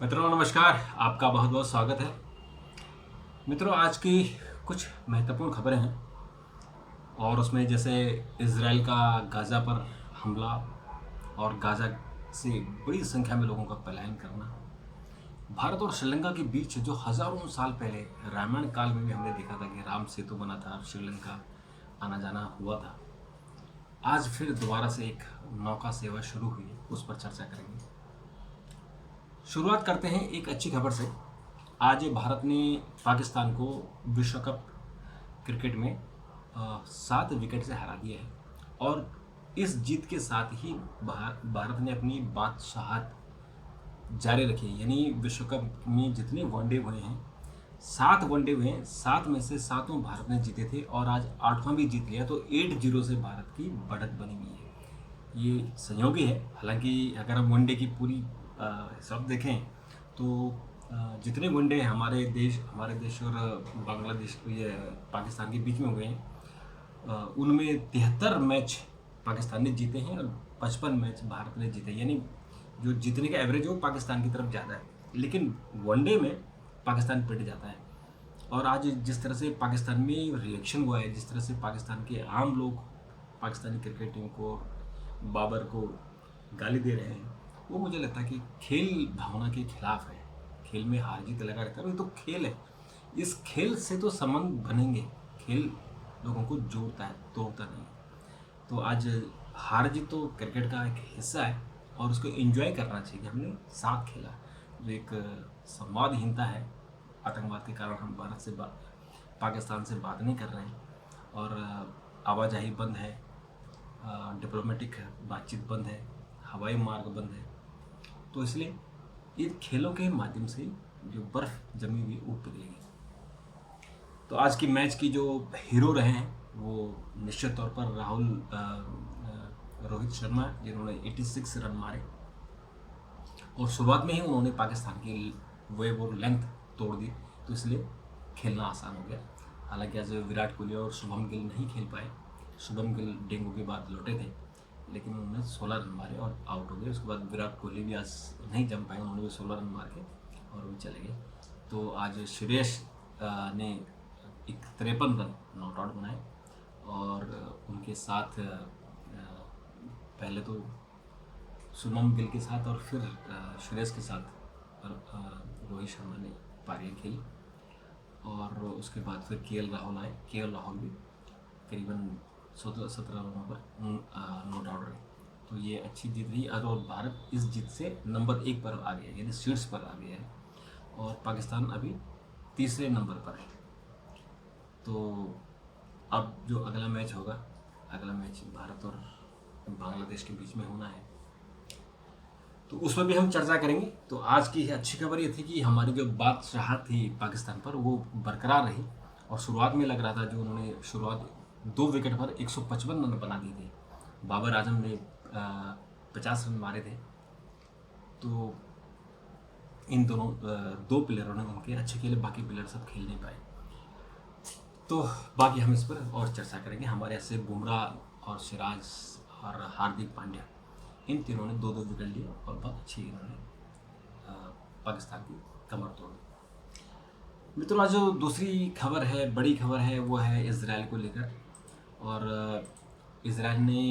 मित्रों नमस्कार। आपका बहुत बहुत स्वागत है। मित्रों आज की कुछ महत्वपूर्ण खबरें हैं और उसमें जैसे इज़राइल का गाज़ा पर हमला और गाज़ा से बड़ी संख्या में लोगों का पलायन करना, भारत और श्रीलंका के बीच जो हज़ारों साल पहले रामायण काल में भी हमने देखा था कि राम सेतु बना था, श्रीलंका आना जाना हुआ था। आज फिर दोबारा से एक नौका सेवा शुरू हुई है, उस पर चर्चा करेंगे। शुरुआत करते हैं एक अच्छी खबर से। आज भारत ने पाकिस्तान को विश्व कप क्रिकेट में 7 विकेट से हरा दिया है और इस जीत के साथ ही भारत ने अपनी बादशाहत जारी रखी है। यानी विश्व कप में जितने वनडे हुए हैं, 7 वनडे हुए हैं, 7 में से 7 भारत ने जीते थे और आज 8वां भी जीत लिया, तो 8-0 से भारत की बढ़त बनी हुई है। ये संयोगी है, हालांकि अगर हम वनडे की पूरी हिसाब देखें तो जितने वनडे हमारे देश और बांग्लादेश ये पाकिस्तान के बीच में हुए हैं, उनमें 73 मैच पाकिस्तान ने जीते हैं और 55 मैच भारत ने जीते। यानी जो जीतने का एवरेज है वो पाकिस्तान की तरफ ज़्यादा है, लेकिन वनडे में पाकिस्तान पिट जाता है। और आज जिस तरह से पाकिस्तान में रिएक्शन हुआ है, जिस तरह से पाकिस्तान के आम लोग पाकिस्तानी क्रिकेट टीम को, बाबर को गाली दे रहे हैं, वो मुझे लगता है कि खेल भावना के खिलाफ है। खेल में हार जीत लगा रहता है, ये तो खेल है, इस खेल से तो संबंध बनेंगे। खेल लोगों को जोड़ता है, तोड़ता नहीं। तो आज हार जीत तो क्रिकेट का एक हिस्सा है और उसको एंजॉय करना चाहिए। हमने साथ खेला, जो एक संवादहीनता है, आतंकवाद के कारण हम भारत से पाकिस्तान से बात नहीं कर रहे हैं और आवाजाही बंद है, डिप्लोमेटिक बातचीत बंद है, हवाई मार्ग बंद है। तो इसलिए इन खेलों के माध्यम से जो बर्फ़ जमी हुई वो पिघलेगी। तो आज की मैच की जो हीरो रहे हैं वो निश्चित तौर पर रोहित शर्मा, जिन्होंने 86 रन मारे और शुरुआत में ही उन्होंने पाकिस्तान की वो लेंथ तोड़ दी, तो इसलिए खेलना आसान हो गया। हालांकि आज विराट कोहली और शुभम गिल नहीं खेल पाए। शुभम गिल डेंगू के बाद लौटे थे, लेकिन उन्होंने 16 रन मारे और आउट हो गए। उसके बाद विराट कोहली भी आज नहीं जम पाए, उन्होंने भी 16 रन मार के और वो चले गए। तो आज श्रेयस ने एक 53 रन नॉट आउट बनाए और उनके साथ पहले तो शुभम गिल के साथ और फिर श्रेयस के साथ रोहित शर्मा ने पारियाँ खेली और उसके बाद फिर के एल राहुल भी करीबन 17 रनों पर नॉट आउट रहे। तो ये अच्छी जीत रही और भारत इस जीत से नंबर 1 पर आ गया, यानी शीर्ष पर आ गया है और पाकिस्तान अभी तीसरे नंबर पर है। तो अब जो अगला मैच होगा, अगला मैच भारत और बांग्लादेश के बीच में होना है, तो उस पर भी हम चर्चा करेंगे। तो आज की अच्छी खबर ये थी कि हमारी जो बादशाहत थी पाकिस्तान पर वो बरकरार रही और शुरुआत में लग रहा था, जो उन्होंने शुरुआत 2 विकेट पर 155 रन बना दिए थे, बाबर आजम ने 50 रन मारे थे, तो इन दोनों 2 प्लेयरों ने उनके अच्छे खेले, बाकी प्लेयर सब खेल नहीं पाए। तो बाकी हम इस पर और चर्चा करेंगे। हमारे ऐसे बुमराह और सिराज और हार्दिक पांड्या, इन तीनों ने 2-2 विकेट लिए और बहुत अच्छी इन्होंने पाकिस्तान की कमर तोड़ दी। मित्रों आज जो दूसरी खबर है, बड़ी खबर है, वो है इजराइल को लेकर। और इजराइल ने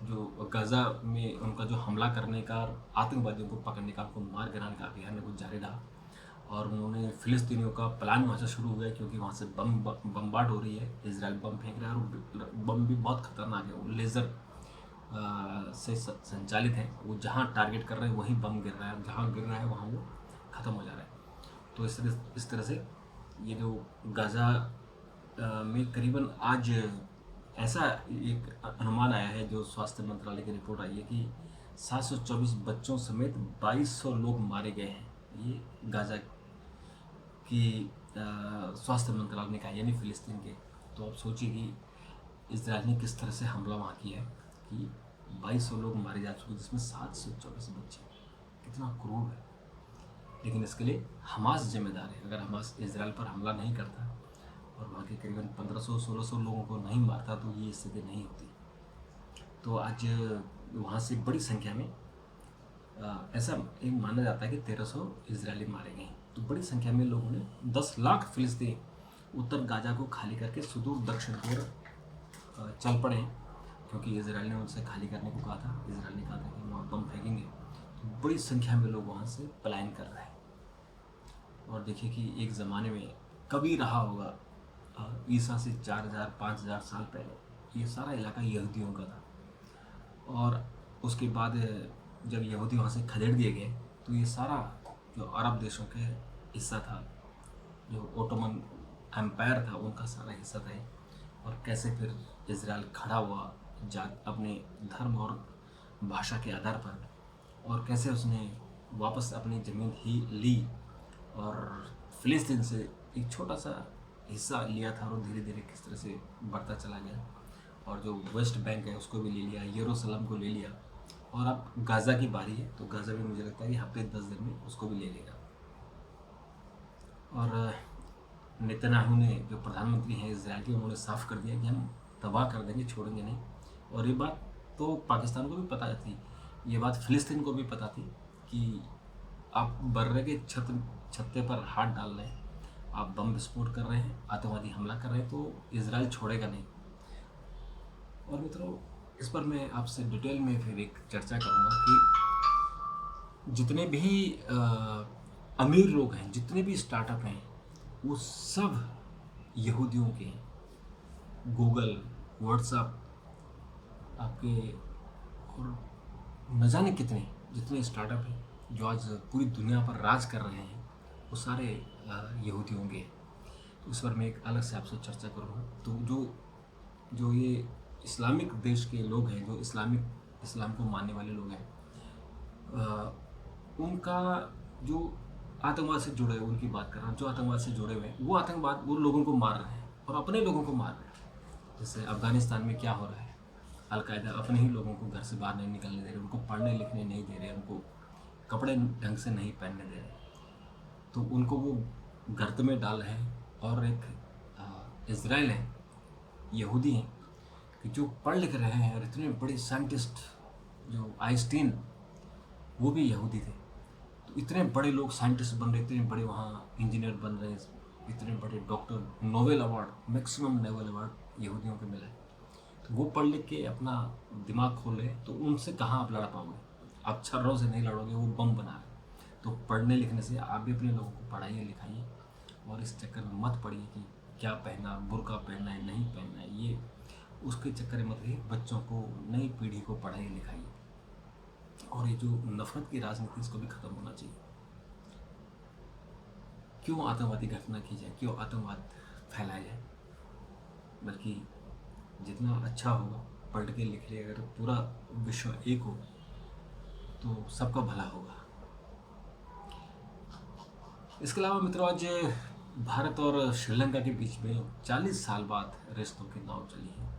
जो गाज़ा में उनका जो हमला करने का, आतंकवादियों को पकड़ने का, उनको मार गिराने का अभियान है वो जारी रहा और उन्होंने फ़िलिस्तीनियों का प्लान वहाँ से शुरू हो गया, क्योंकि वहाँ से बमबार्ड हो रही है, इजराइल बम फेंक रहा है और बम भी बहुत ख़तरनाक है, वो लेज़र से संचालित है। वो जहाँ टारगेट कर रहे हैं वहीं बम गिर रहा है, जहाँ गिर रहा है वहाँ वो ख़त्म हो जा रहा है। तो इस तरह से ये जो गाज़ा में करीबन आज ऐसा एक अनुमान आया है, जो स्वास्थ्य मंत्रालय की रिपोर्ट आई है कि 724 बच्चों समेत 2200 लोग मारे गए हैं। ये गाज़ा की स्वास्थ्य मंत्रालय ने कहा, यानी फ़िलिस्तीन के। तो आप सोचिए कि इजराइल ने किस तरह से हमला वहाँ किया है कि 2200 लोग मारे जा चुके, जिसमें 724 बच्चे। कितना क्रूर है। लेकिन इसके लिए हमास जिम्मेदार है। अगर हमास इजराइल पर हमला नहीं करता और वहाँ के करीबन 1500-1600 लोगों को नहीं मारता तो ये स्थिति नहीं होती। तो आज वहाँ से बड़ी संख्या में ऐसा एक माना जाता है कि 1300 इजरायली मारे गए। तो बड़ी संख्या में लोगों ने 10 लाख फिलिस्तीनी उत्तर गाजा को खाली करके सुदूर दक्षिण की ओर चल पड़े, क्योंकि इजराइल ने उनसे खाली करने को कहा था। इजराइल ने कहा था कि वहाँ बम फेंकेंगे। तो बड़ी संख्या में लोग वहाँ से पलायन कर रहे हैं। और देखिए कि एक ज़माने में कभी रहा होगा, ईसा से 4000-5000 साल पहले ये सारा इलाका यहूदियों का था। और उसके बाद जब यहूदी वहाँ से खदेड़ दिए गए तो ये सारा जो अरब देशों के हिस्सा था, जो ओटोमन एम्पायर था, उनका सारा हिस्सा था। और कैसे फिर इजराइल खड़ा हुआ अपने धर्म और भाषा के आधार पर, और कैसे उसने वापस अपनी ज़मीन ही ली और फ़िलिस्तीन से एक छोटा सा हिस्सा लिया था, और धीरे धीरे किस तरह से बढ़ता चला गया। और जो वेस्ट बैंक है उसको भी ले लिया, यरूशलेम को ले लिया, और अब गाज़ा की बारी है। तो गाज़ा भी मुझे लगता है कि हफ्ते 10 दिन में उसको भी ले लेगा। और नेतन्याहू ने, जो प्रधानमंत्री हैं इजराइल के, उन्होंने साफ कर दिया कि हम तबाह कर देंगे, छोड़ेंगे नहीं। और ये बात तो पाकिस्तान को भी पता थी, ये बात फ़िलिस्तीन को भी पता थी कि आप बर्रे के छत्ते पर हाथ डाल रहे हैं, आप बम विस्फोट कर रहे हैं, आतंकवादी हमला कर रहे हैं, तो इजराइल छोड़ेगा नहीं। और मित्रों, इस पर मैं आपसे डिटेल में फिर एक चर्चा करूँगा कि जितने भी अमीर लोग हैं, जितने भी स्टार्टअप हैं, वो सब यहूदियों के हैं। गूगल, व्हाट्सएप आपके, और न जाने कितने जितने स्टार्टअप हैं जो आज पूरी दुनिया पर राज कर रहे हैं, वो सारे यहूदियों के हैं। तो इस पर मैं एक अलग से आपसे चर्चा करूँगा। तो जो ये इस्लामिक देश के लोग हैं, जो इस्लाम को मानने वाले लोग हैं, उनका जो आतंकवाद से जुड़े हुए, उनकी बात कर रहा हूँ, जो आतंकवाद से जुड़े हुए हैं, वो आतंकवाद वो लोगों को मार रहे हैं और अपने लोगों को मार रहे हैं। जैसे अफ़गानिस्तान में क्या हो रहा है, अलकायदा अपने ही लोगों को घर से बाहर नहीं निकलने दे रहे, उनको पढ़ने लिखने नहीं दे रहे, उनको कपड़े ढंग से नहीं पहनने दे रहे, तो उनको वो गर्त में डाल रहे हैं। और एक इजराइल है, यहूदी हैं, कि जो पढ़ लिख रहे हैं, और इतने बड़े साइंटिस्ट, जो आइंस्टीन, वो भी यहूदी थे। तो इतने बड़े लोग साइंटिस्ट बन रहे, इतने बड़े वहाँ इंजीनियर बन रहे, इतने बड़े doctor, Nobel award, maximum Nobel award यहूदियों को मिला है। तो वो पढ़ लिख के अपना दिमाग खोले, तो उनसे कहाँ आप लड़ पाओगे? आप छर्रों से नहीं लड़ोगे, वो बम बना रहे। तो पढ़ने लिखने से आप भी अपने लोगों को पढ़ाइए लिखाइए, और इस चक्कर में मत पड़िए कि क्या पहना, बुर्का पहनना है नहीं पहनना है, ये उसके चक्कर में मत रहिए। बच्चों को, नई पीढ़ी को पढ़ाइए लिखाइए। और ये जो नफरत की राजनीति, इसको भी ख़त्म होना चाहिए। क्यों आतंकवादी घटना की जाए, क्यों आतंकवाद फैलाया जाए? बल्कि जितना अच्छा होगा, पढ़ के लिख ले, अगर पूरा विश्व एक हो तो सबका भला होगा। इसके अलावा मित्रों, आज भारत और श्रीलंका के बीच में 40 साल बाद रिश्तों की नाव चली है।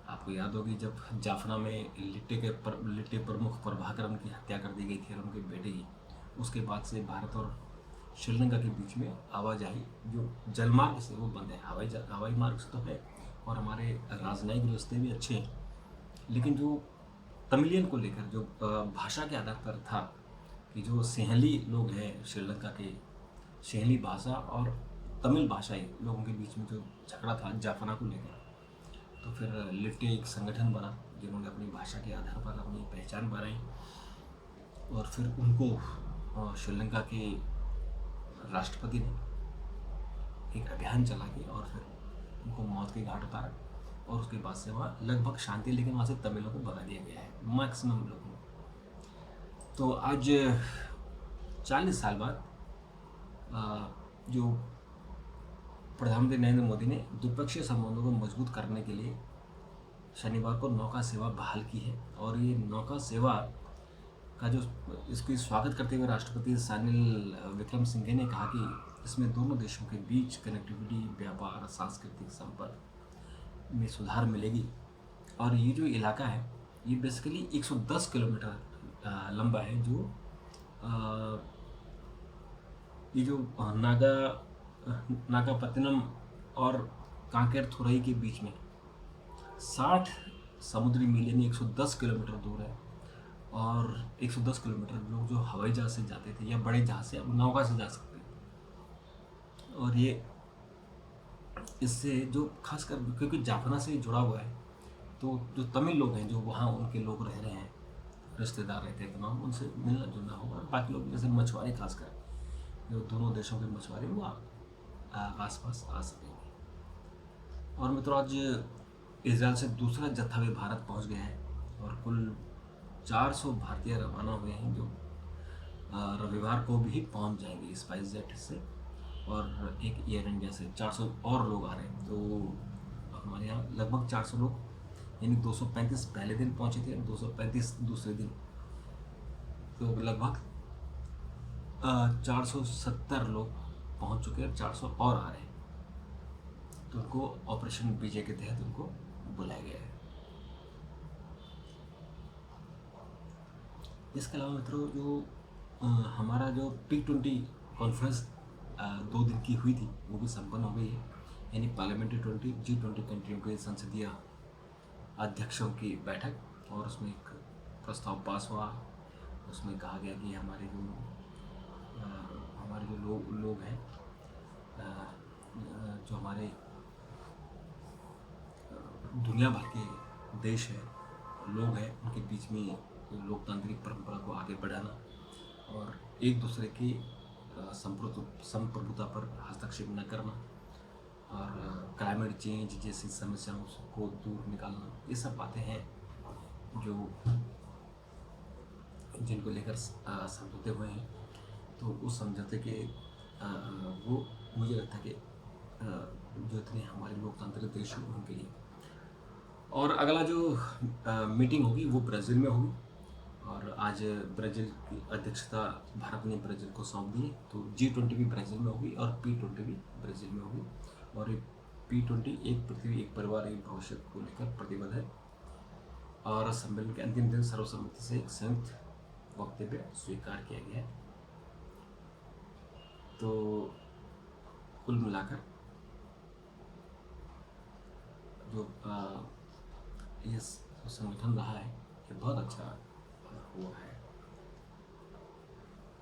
आपको याद होगी जब जाफना में लिट्टे प्रमुख प्रभाकरन की हत्या कर दी गई थी, और उनके बेटे ही, उसके बाद से भारत और श्रीलंका के बीच में आवाजाही जो जलमार्ग से वो बंद है। हवाई मार्ग से तो है, और हमारे राजनयिक रिश्ते भी अच्छे हैं, लेकिन जो तमिलियन को लेकर जो भाषा के आधार पर था कि जो सिंहली लोग हैं श्रीलंका के, सिंहली भाषा और तमिल भाषाई लोगों के बीच में जो झगड़ा था जाफना को लेकर, तो फिर लिट्टे एक संगठन बना जिन्होंने अपनी भाषा के आधार पर अपनी पहचान बनाई, और फिर उनको श्रीलंका के राष्ट्रपति ने एक अभियान चला के और फिर उनको मौत के घाट उतारा, और उसके बाद से वहाँ लगभग शांति, लेकिन वहाँ से तमिलों को भगा दिया गया है, मैक्सिमम लोगों को। तो आज 40 साल बाद जो प्रधानमंत्री नरेंद्र मोदी ने द्विपक्षीय संबंधों को मजबूत करने के लिए शनिवार को नौका सेवा बहाल की है। और ये नौका सेवा का जो इसकी स्वागत करते हुए राष्ट्रपति सानिल विक्रमसिंघे ने कहा कि इसमें दोनों देशों के बीच कनेक्टिविटी, व्यापार, सांस्कृतिक संपर्क में सुधार मिलेगी। और ये जो इलाका है ये बेसिकली 110 किलोमीटर लंबा है, जो ये जो नागापत्तिनम और कांकेर-थुरई के बीच में 60 समुद्री मील यानी 110 किलोमीटर दूर है। और 110 किलोमीटर लोग जो हवाई जहाज़ से जाते थे या बड़े जहाज़ से अब नौका से जा सकते हैं। और ये इससे जो खासकर क्योंकि जाफना से जुड़ा हुआ है, तो जो तमिल लोग हैं जो वहाँ उनके लोग रह रहे हैं, रिश्तेदार रहते हैं तमाम, उनसे मिलना जुलना होगा। और बाकी लोग जैसे मछुआरे खासकर जो दोनों देशों के मछुआरे वो आस पास आ सकेंगे। और मित्रों आज इसराइल से दूसरा जत्था भी भारत पहुंच गया है और कुल 400 भारतीय रवाना हुए हैं जो रविवार को भी पहुंच जाएंगे स्पाइस जेट से। और एक एयर इंडिया से 400 और लोग आ रहे हैं। तो हमारे यहाँ लगभग 400 लोग, यानी 235 पहले दिन पहुंचे थे, 235 दूसरे दिन, तो लगभग 470 लोग पहुंच चुके हैं, 400 और आ रहे हैं। तो उनको ऑपरेशन विजय के तहत उनको बुलाया गया है। इसके अलावा मित्रों जो हमारा जो P20 कॉन्फ्रेंस 2 दिन की हुई थी वो भी संपन्न हो गई है। यानी पार्लियामेंट्री G20 कंट्रियों के संसदीय अध्यक्षों की बैठक, और उसमें एक प्रस्ताव पास हुआ। उसमें कहा गया कि हमारे जो लोग हैं, जो हमारे दुनिया भर के देश हैं, लोग हैं, उनके बीच में लोकतांत्रिक परंपरा को आगे बढ़ाना और एक दूसरे की संप्रभुता पर हस्तक्षेप न करना और क्लाइमेट चेंज जैसी समस्याओं को दूर निकालना, ये सब बातें हैं जो जिनको लेकर समझौते हुए हैं। तो उस समझौते के वो मुझे लगता है कि जो इतने हमारे लोकतांत्रिक देश हैं उनके लिए। और अगला जो मीटिंग होगी वो ब्राज़ील में होगी, और आज ब्राज़ील की अध्यक्षता भारत ने ब्राज़ील को सौंप दी है। तो G20 भी ब्राज़ील में होगी और P20 भी ब्राज़ील में होगी। और ये P20 एक पृथ्वी एक परिवार एक भविष्य को लेकर प्रतिबद्ध है। और सम्मेलन के अंतिम दिन सर्वसम्मति से एक संयुक्त वक्तव्य स्वीकार किया गया है। तो कुल मिलाकर जो ये संगठन रहा है ये बहुत अच्छा हुआ है।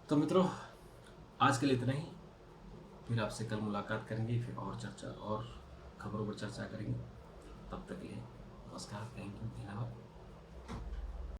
तो मित्रों आज के लिए इतना ही, फिर आपसे कल मुलाकात करेंगे, फिर और चर्चा और खबरों पर चर्चा करेंगे। तब तक के लिए नमस्कार, थैंक यू, धन्यवाद।